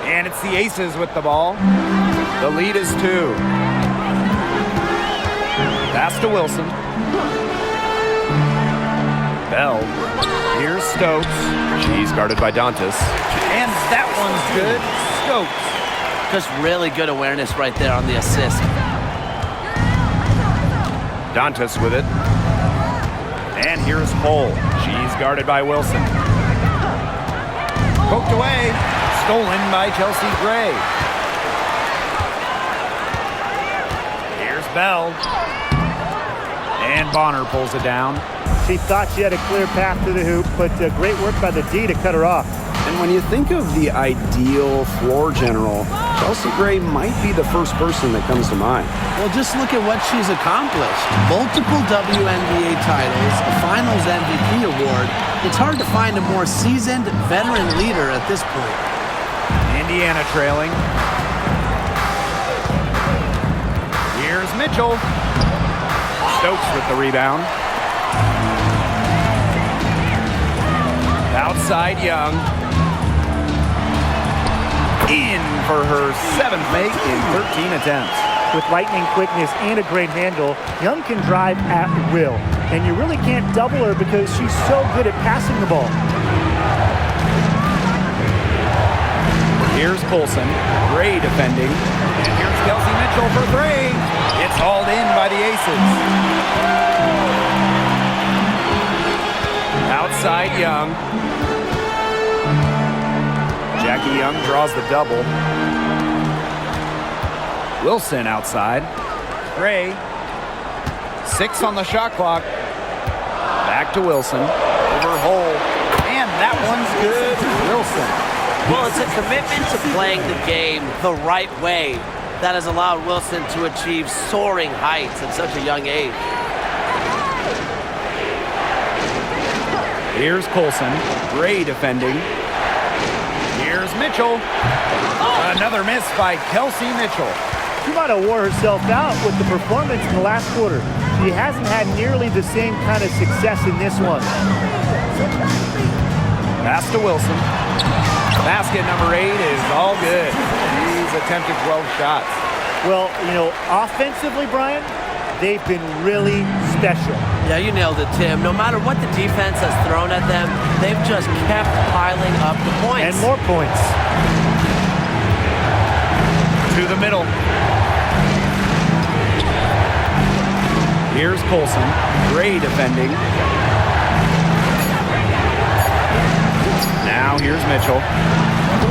And it's the Aces with the ball. The lead is 2. Pass to Wilson. Bell. Here's Stokes. She's guarded by Dantas. And that one's good. Stokes. Just really good awareness right there on the assist. Dantas with it. And here's Cole. She's guarded by Wilson. Poked away. Stolen by Chelsea Gray. Here's Bell. And Bonner pulls it down. She thought she had a clear path to the hoop, but great work by the D to cut her off. And when you think of the ideal floor general, Chelsea Gray might be the first person that comes to mind. Well, just look at what she's accomplished. Multiple WNBA titles, a Finals MVP award. It's hard to find a more seasoned veteran leader at this point. Indiana trailing. Here's Mitchell. Stokes with the rebound. Outside Young. In for her 7th make in 13 attempts. With lightning quickness and a great handle, Young can drive at will. And you really can't double her because she's so good at passing the ball. Here's Colson. Gray defending. And here's Kelsey Mitchell for 3. It's hauled in by the Aces. Outside Young. Jackie Young draws the double. Wilson outside. Gray. 6 on the shot clock. Back to Wilson. Over Hole. And that one's good. Wilson. Well, it's a commitment to playing the game the right way that has allowed Wilson to achieve soaring heights at such a young age. Here's Colson. Gray defending. Here's Mitchell. Another miss by Kelsey Mitchell. She might have wore herself out with the performance in the last quarter. She hasn't had nearly the same kind of success in this one. Pass to Wilson. Basket number 8 is all good. He's attempted 12 shots. Well, you know, offensively, Brian, they've been really special. Yeah, you nailed it, Tim. No matter what the defense has thrown at them, they've just kept piling up the points. And more points. To the middle. Here's Colson. Gray defending. Now here's Mitchell.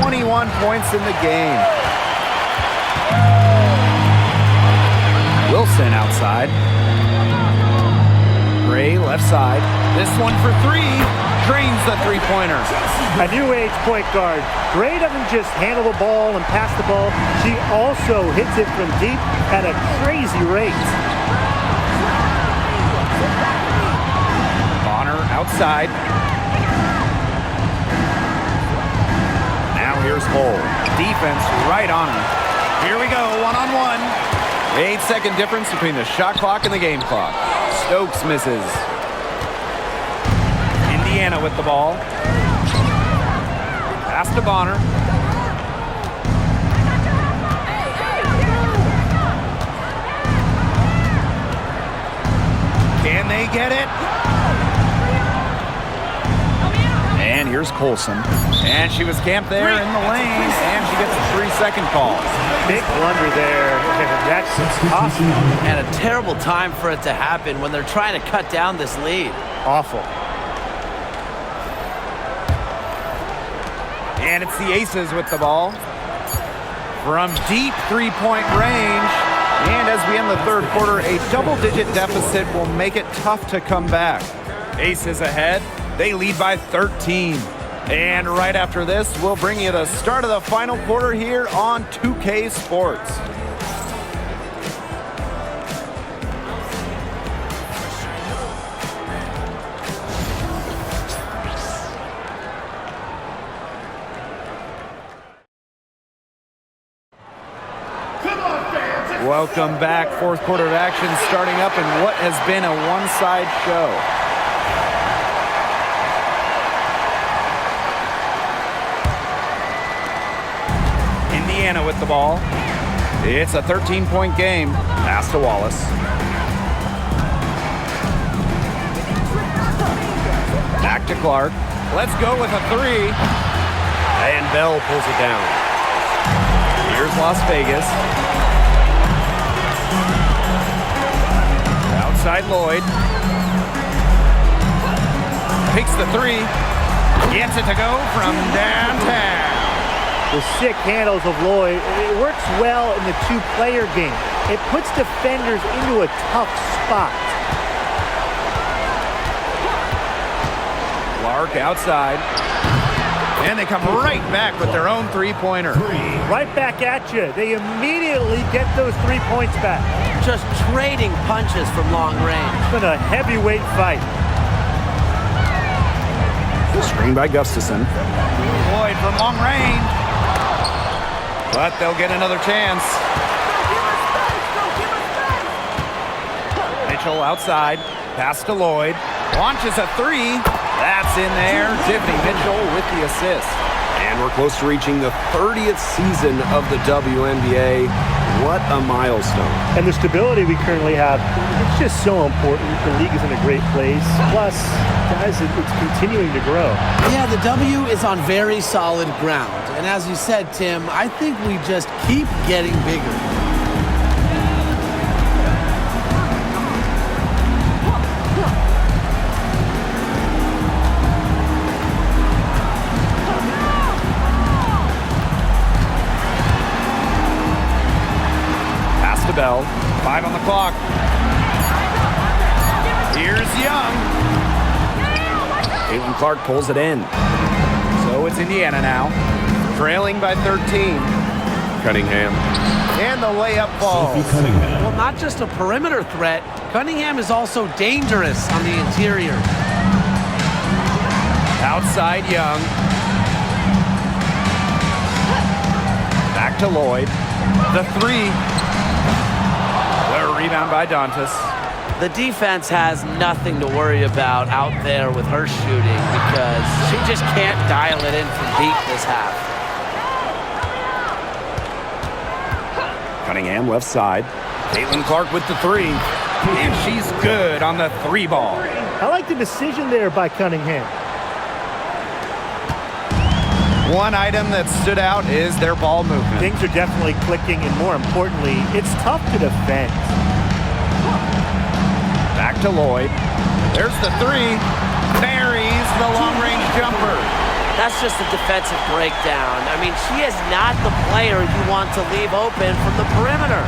21 points in the game. Wilson outside. Gray left side. This one for 3. Drains the three-pointer. A new age point guard. Gray doesn't just handle the ball and pass the ball. She also hits it from deep at a crazy rate. Bonner outside. Now here's Hole. Defense right on him. Here we go, one-on-one. 8-second difference between the shot clock and the game clock. Stokes misses. Indiana with the ball. Pass to Bonner. Can they get it? And here's Colson. And she was camped there in the lane, and she gets a 3-second call. Big blunder there. That's awesome. And a terrible time for it to happen when they're trying to cut down this lead. Awful. And it's the Aces with the ball. From deep three-point range. And as we end the third quarter, a double-digit deficit will make it tough to come back. Aces ahead. They lead by 13. And right after this, we'll bring you the start of the final quarter here on 2K Sports. Welcome back. Fourth quarter of action starting up in what has been a one-side show. Indiana with the ball. It's a 13-point game. Pass to Wallace. Back to Clark. Let's go with a three. And Bell pulls it down. Here's Las Vegas. Outside Lloyd. Takes the three. Gets it to go from downtown. The sick handles of Lloyd. It works well in the two-player game. It puts defenders into a tough spot. Clark outside. And they come right back with their own three-pointer. Right back at you. They immediately get those 3 points back. Just trading punches from long range. It's been a heavyweight fight. Screen by Gustafson. Lloyd from long range. But they'll get another chance. Mitchell outside. Pass to Lloyd. Launches a three. That's in there. Tiffany Mitchell with the assist. And we're close to reaching the 30th season of the WNBA. What a milestone. And the stability we currently have, it's just so important. The league is in a great place. Plus, guys, it's continuing to grow. Yeah, the W is on very solid ground. And as you said, Tim, I think we just keep getting bigger. Bell. 5 on the clock. Here's Young. Caitlin Clark pulls it in. So it's Indiana now. Trailing by 13. Cunningham. And the layup falls. Well, not just a perimeter threat. Cunningham is also dangerous on the interior. Outside Young. Back to Lloyd. The three. Rebound by Dantas. The defense has nothing to worry about out there with her shooting because she just can't dial it in from deep this half. Cunningham left side. Caitlin Clark with the three. And she's good on the three ball. I like the decision there by Cunningham. One item that stood out is their ball movement. Things are definitely clicking, and more importantly, it's tough to defend. Back to Lloyd. There's the three. Buries the long-range jumper. That's just a defensive breakdown. I mean, she is not the player you want to leave open from the perimeter.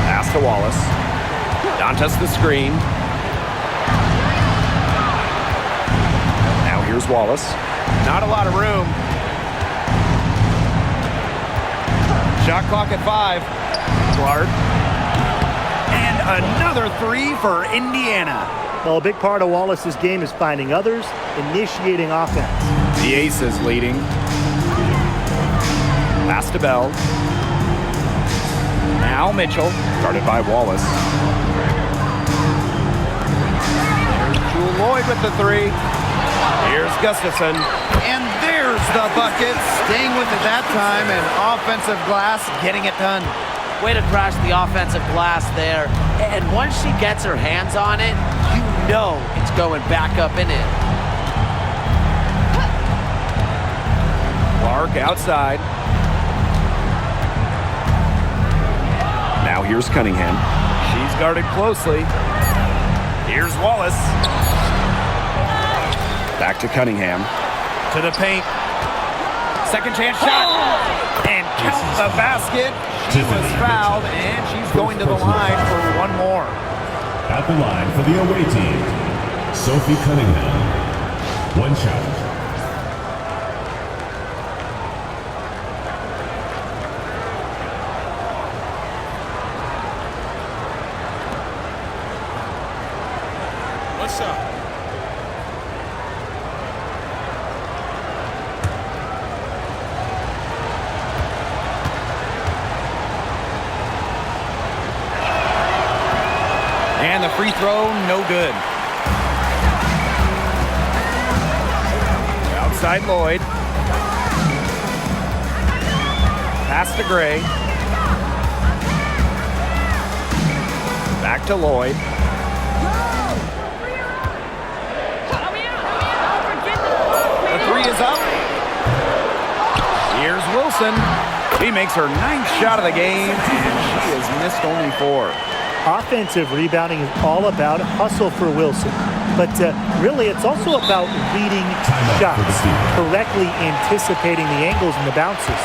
Pass to Wallace. Dantas the screen. Now here's Wallace. Not a lot of room. Shot clock at 5. Clark. And another three for Indiana. Well, a big part of Wallace's game is finding others, initiating offense. The Aces leading. Pass to Bell. Now Mitchell. Guarded by Wallace. There's Jewel Lloyd with the three. Here's Gustafson. And there's the bucket. Staying with it that time, and offensive glass getting it done. Way to crash the offensive glass there. And once she gets her hands on it, you know it's going back up and in. Clark outside. Now here's Cunningham. She's guarded closely. Here's Wallace. Back to Cunningham. To the paint. Second chance shot. And count the basket. She was fouled, and she's going to the line for one more. At the line for the away team, Sophie Cunningham. One shot. What's up? And the free throw, no good. Outside Lloyd. Pass to Gray. Back to Lloyd. The three is up. Here's Wilson. He makes her 9th shot of the game, and she has missed only 4. Offensive rebounding is all about hustle for Wilson. But really, it's also about reading shots, correctly anticipating the angles and the bounces.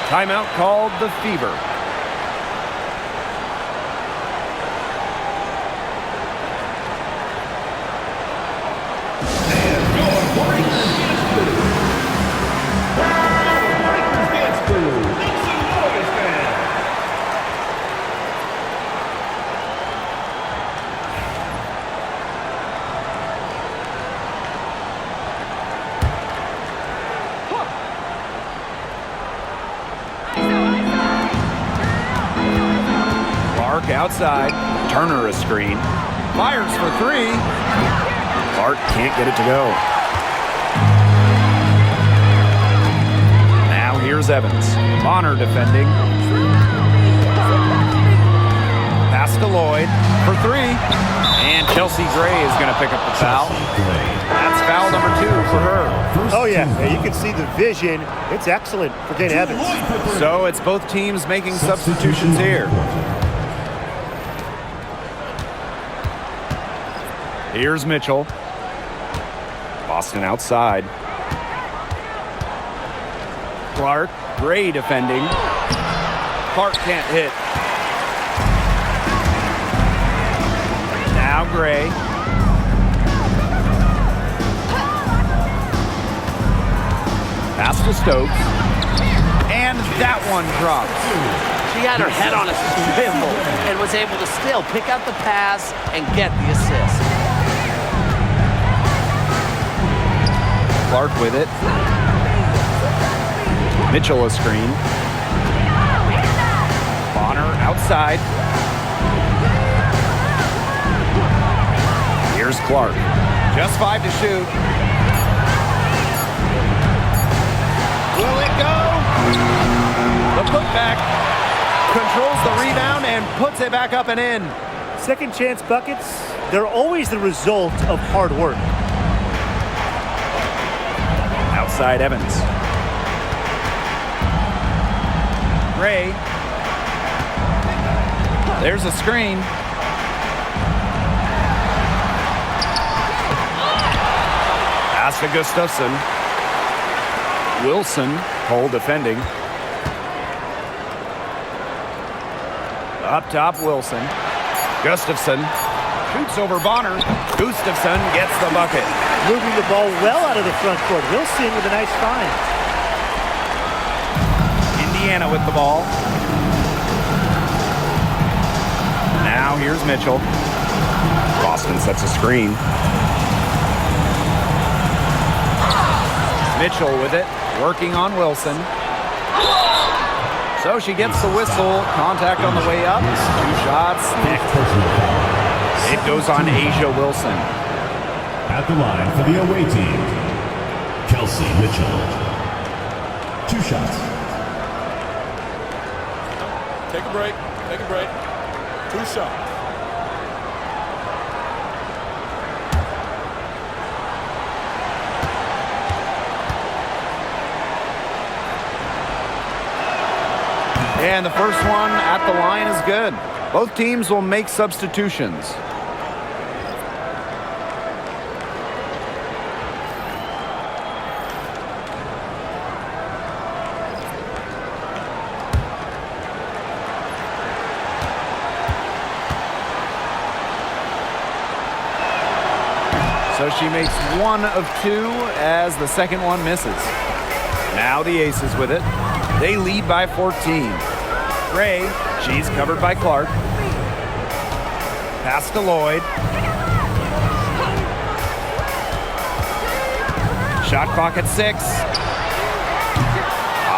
Timeout called the Fever. Outside, Turner a screen, fires for 3. Clark can't get it to go. Now here's Evans. Bonner defending. Pass to Lloyd for 3. And Chelsea Gray is going to pick up the foul. That's foul number 2 for her. Oh, yeah. You can see the vision. It's excellent for Jane Evans. So it's both teams making substitutions here. Here's Mitchell. Boston outside. Clark, Gray defending. Clark can't hit. Now Gray. Pass to Stokes. And that one drops. She had her head on a swivel and was able to still pick out the pass and get the assist. Clark with it. Mitchell a screen. Bonner outside. Here's Clark. Just 5 to shoot. Will it go? The putback controls the rebound and puts it back up and in. Second chance buckets, they're always the result of hard work. Outside Evans. Gray. There's a screen. Pass to Gustafson. Wilson, Cole defending. Up top, Wilson. Gustafson shoots over Bonner. Gustafson gets the bucket. Moving the ball well out of the front court. Wilson with a nice find. Indiana with the ball. Now here's Mitchell. Boston sets a screen. Mitchell with it, working on Wilson. So she gets the whistle. Contact on the way up. 2 shots. Personal foul. It goes on Asia Wilson. At the line for the away team, Kelsey Mitchell. 2 shots. Take a break. Take a break. 2 shots. And the first one at the line is good. Both teams will make substitutions. So she makes 1 of 2 as the second one misses. Now the Aces with it. They lead by 14. Gray, she's covered by Clark. Pass to Lloyd. Shot clock at 6.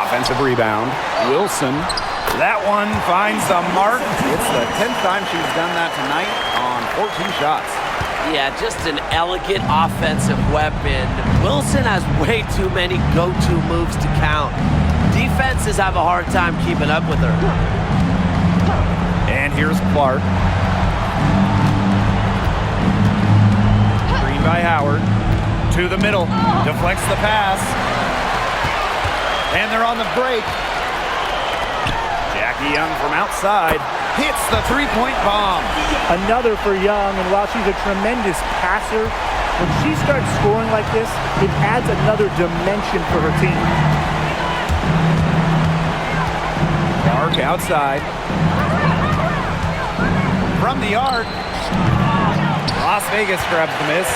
Offensive rebound. Wilson. That one finds the mark. It's the 10th time she's done that tonight on 14 shots. Yeah, just an elegant offensive weapon. Wilson has way too many go-to moves to count. Defenses have a hard time keeping up with her. And here's Clark. Screen by Howard. To the middle. Deflects the pass. And they're on the break. Jackie Young from outside hits the three-point bomb. Another for Young, and while she's a tremendous passer, when she starts scoring like this, it adds another dimension for her team. Clark outside. From the arc. Las Vegas grabs the miss.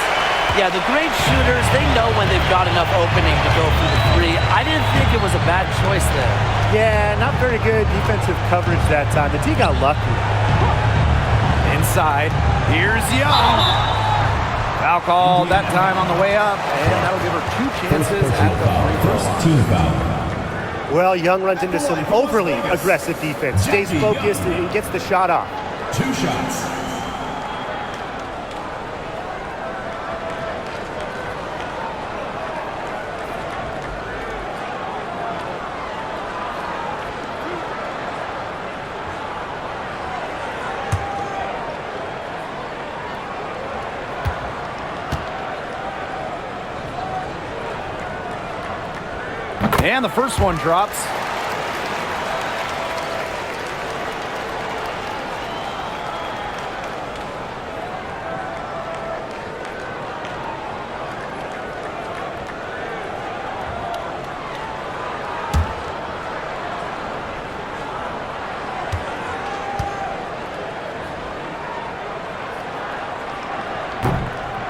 Yeah, the great shooters, they know when they've got enough opening to go for the 3. I didn't think it was a bad choice there. Yeah, not very good defensive coverage that time. The team got lucky. Inside. Here's Young. Foul call that time on the way up, and that'll give her 2 chances at the First team foul. Well, Young runs into some overly aggressive defense, stays focused, and gets the shot off. 2 shots. And the first one drops.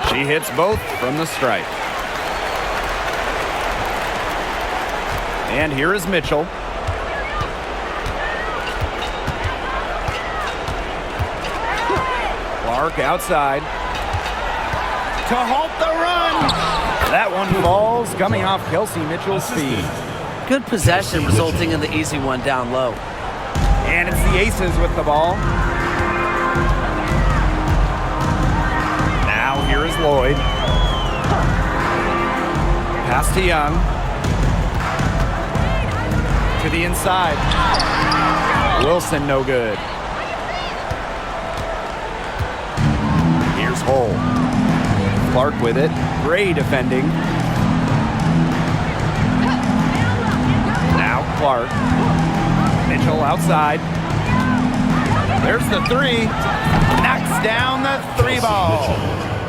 She hits both from the stripe. And here is Mitchell. Clark outside. To halt the run. That one falls, coming off Kelsey Mitchell's feet. Good possession resulting in the easy one down low. And it's the Aces with the ball. Now here is Lloyd. Pass to Young. To the inside. Wilson no good. Here's Hull. Clark with it. Gray defending. Now Clark. Mitchell outside. There's the 3. Knocks down the 3 ball.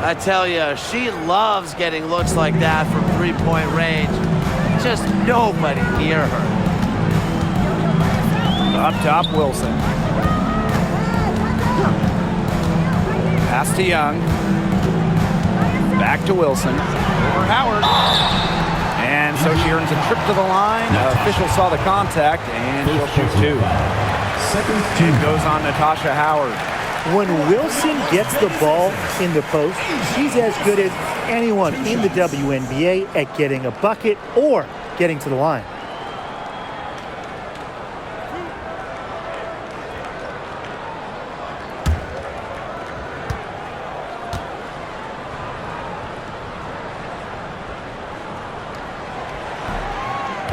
I tell you, she loves getting looks like that from 3-point range. Just nobody near her. Up top, Wilson. Pass to Young. Back to Wilson. Over Howard. And so she earns a trip to the line. Official saw the contact, and she'll shoot 2. It goes on Natasha Howard. When Wilson gets the ball in the post, she's as good as anyone in the WNBA at getting a bucket or getting to the line.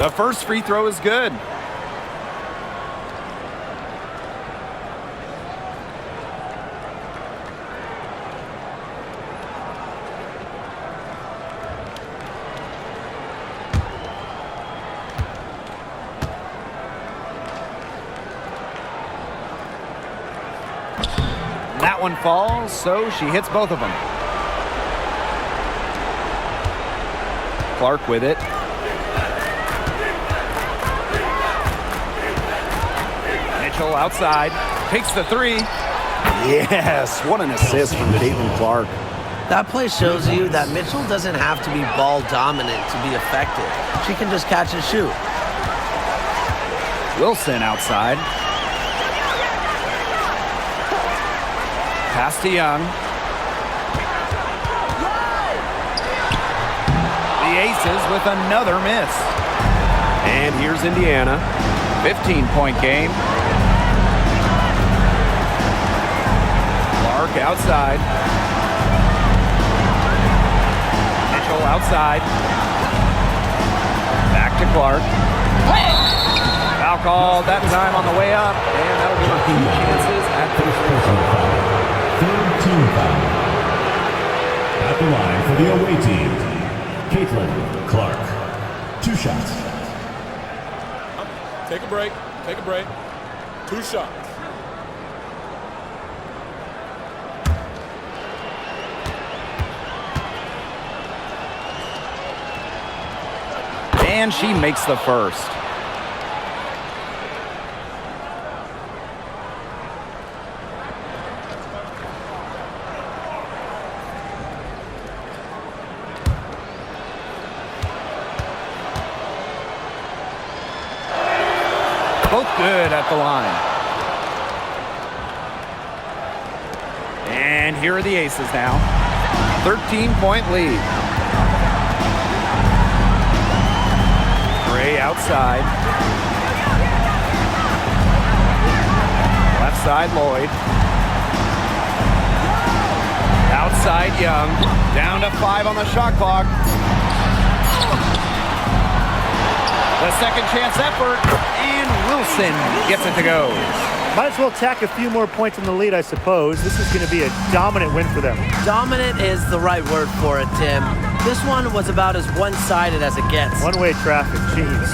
The first free throw is good. That one falls, so she hits both of them. Clark with it. Mitchell outside, takes the three. Yes, what an assist from Caitlin Clark. That play shows you that Mitchell doesn't have to be ball dominant to be effective. She can just catch and shoot. Wilson outside. Pass to Young. The Aces with another miss. And here's Indiana. 15-point game. Clark outside. Mitchell outside. Back to Clark. Foul called that time on the way up, and that'll give them 2 chances at the Third team foul. At the line for the away team, Caitlin Clark. 2 shots. Take a break. Take a break. 2 shots. And she makes the first. Both good at the line. And here are the Aces now. 13-point lead. Gray outside. Left side, Lloyd. Outside, Young. Down to 5 on the shot clock. The second chance effort, and Wilson gets it to go. Might as well tack a few more points in the lead, I suppose. This is going to be a dominant win for them. Dominant is the right word for it, Tim. This one was about as one-sided as it gets. One-way traffic, jeez.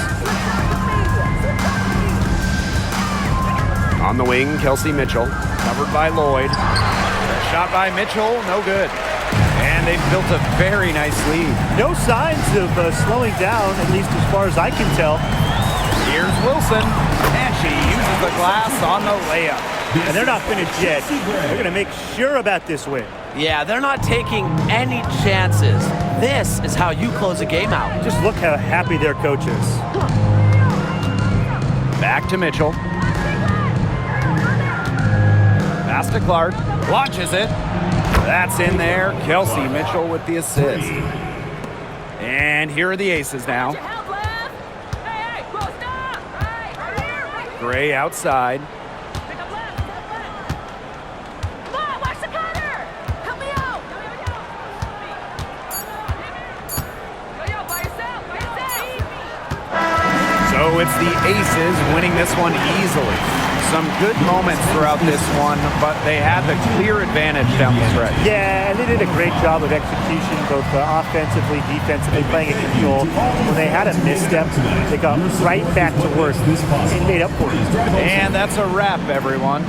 On the wing, Kelsey Mitchell. Covered by Lloyd. Shot by Mitchell, no good. And they've built a very nice lead. No signs of slowing down, at least as far as I can tell. Here's Wilson, and she uses the glass on the layup. And they're not finished yet. They're going to make sure about this win. Yeah, they're not taking any chances. This is how you close a game out. Just look how happy their coach is. Back to Mitchell. Pass to Clark. Launches it. That's in there. Kelsey Mitchell with the assist. And here are the Aces now. Gray outside. So it's the Aces winning this one easily. Some good moments throughout this one, but they had the clear advantage down the stretch. Yeah, and they did a great job of execution, both offensively, defensively, playing in control. When they had a misstep, they got right back to work and made up for it. And that's a wrap, everyone.